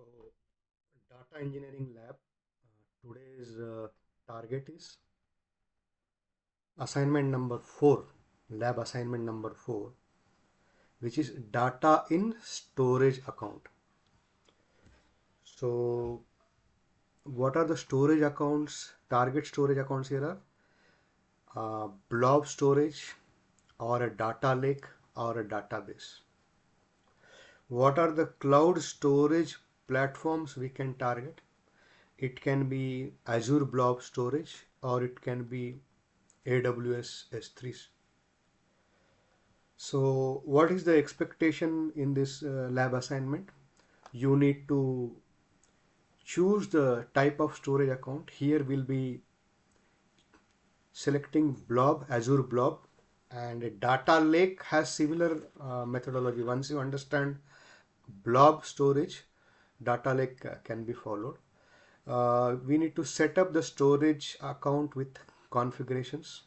So, data engineering lab. Today's target is assignment number 4, lab assignment number 4, which is data in storage account. So, what are the storage accounts? Target storage accounts here are blob storage or a data lake or a database. What are the cloud storage platforms we can target? It can be Azure Blob storage or it can be AWS S3. So what is the expectation in this lab assignment? You need to choose the type of storage account. Here we'll be selecting Blob, Azure Blob, and a data lake has similar methodology. Once you understand Blob storage, data lake can be followed. We need to set up the storage account with configurations,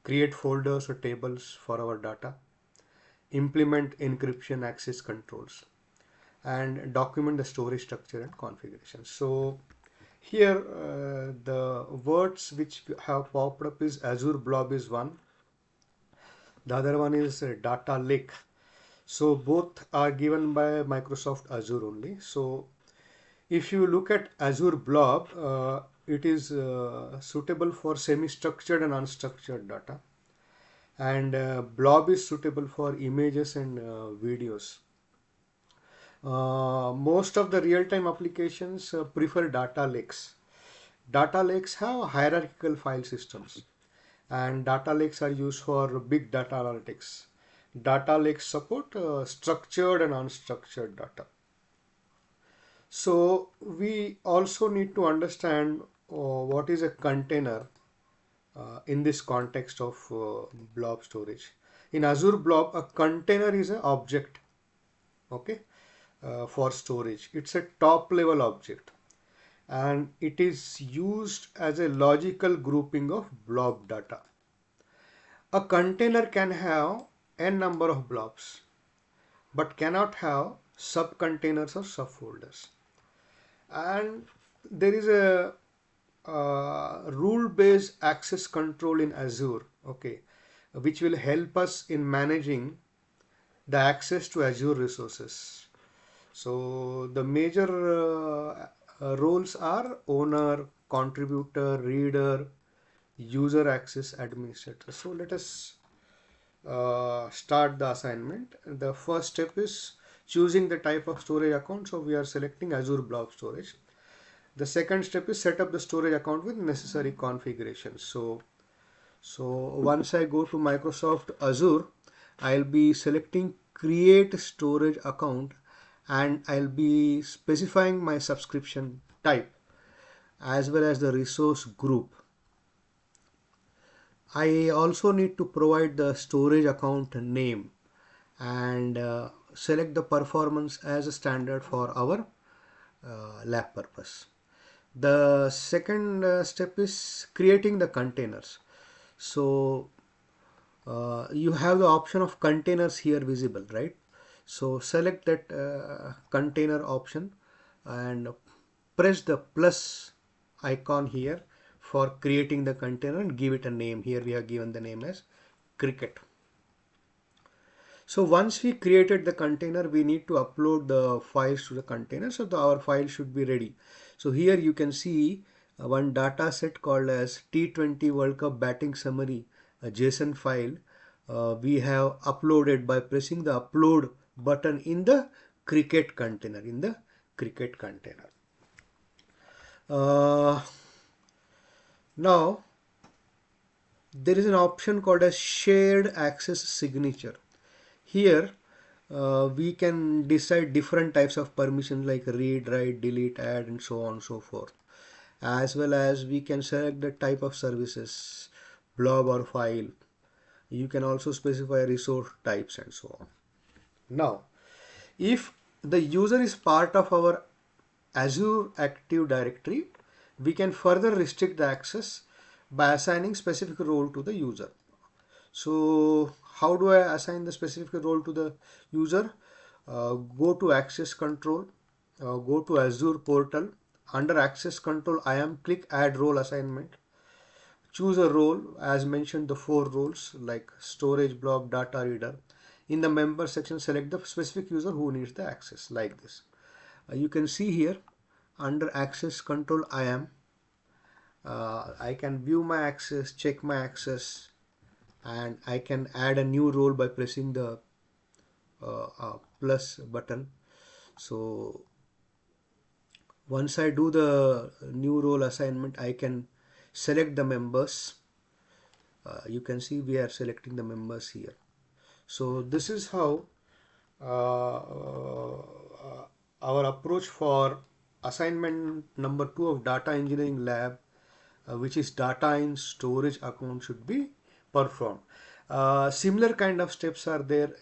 create folders or tables for our data, implement encryption access controls, and document the storage structure and configuration. So here the words which have popped up is Azure Blob is one, the other one is data lake. So both are given by Microsoft Azure only. So if you look at Azure Blob, it is suitable for semi-structured and unstructured data, and Blob is suitable for images and videos. Most of the real-time applications prefer data lakes. Data lakes have hierarchical file systems, and data lakes are used for big data analytics. Data lakes support structured and unstructured data. So we also need to understand what is a container in this context of blob storage. In Azure Blob, a container is an object, okay, for storage. It's a top level object and it is used as a logical grouping of blob data. A container can have n number of blobs but cannot have subcontainers or subfolders. And there is a rule-based access control in Azure, okay, which will help us in managing the access to Azure resources. So the major roles are owner, contributor, reader, user access, administrator. So let us start the assignment. The first step is choosing the type of storage account. So we are selecting Azure Blob Storage. The second step is set up the storage account with necessary configurations. So once I go to Microsoft Azure, I'll be selecting create storage account and I'll be specifying my subscription type as well as the resource group. I also need to provide the storage account name and select the performance as a standard for our lab purpose. The second step is creating the containers. So you have the option of containers here visible, right? So select that container option and press the plus icon here for creating the container and give it a name. Here we have given the name as cricket. So once we created the container, we need to upload the files to the container. So our file should be ready. So here you can see one data set called as T20 World Cup batting summary, a JSON file. We have uploaded by pressing the upload button in the cricket container, Now there is an option called as shared access signature. Here we can decide different types of permissions like read, write, delete, add, and so on and so forth. As well as we can select the type of services, blob or file. You can also specify resource types and so on. Now, if the user is part of our Azure Active Directory, we can further restrict the access by assigning specific role to the user. So how do I assign the specific role to the user? Go to access control go to Azure portal. Under access control, I am click add role assignment. Choose a role, as mentioned, the four roles like storage, blob, data reader. In the member section, select the specific user who needs the access, like this. You can see here under access control, I can view my access, check my access, and I can add a new role by pressing the plus button. So once I do the new role assignment, I can select the members. You can see we are selecting the members here. So this is how our approach for assignment number 2 of data engineering lab, which is data in storage account, should be performed. Similar kind of steps are there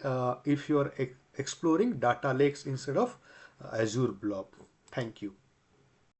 if you are exploring data lakes instead of Azure Blob. Thank you.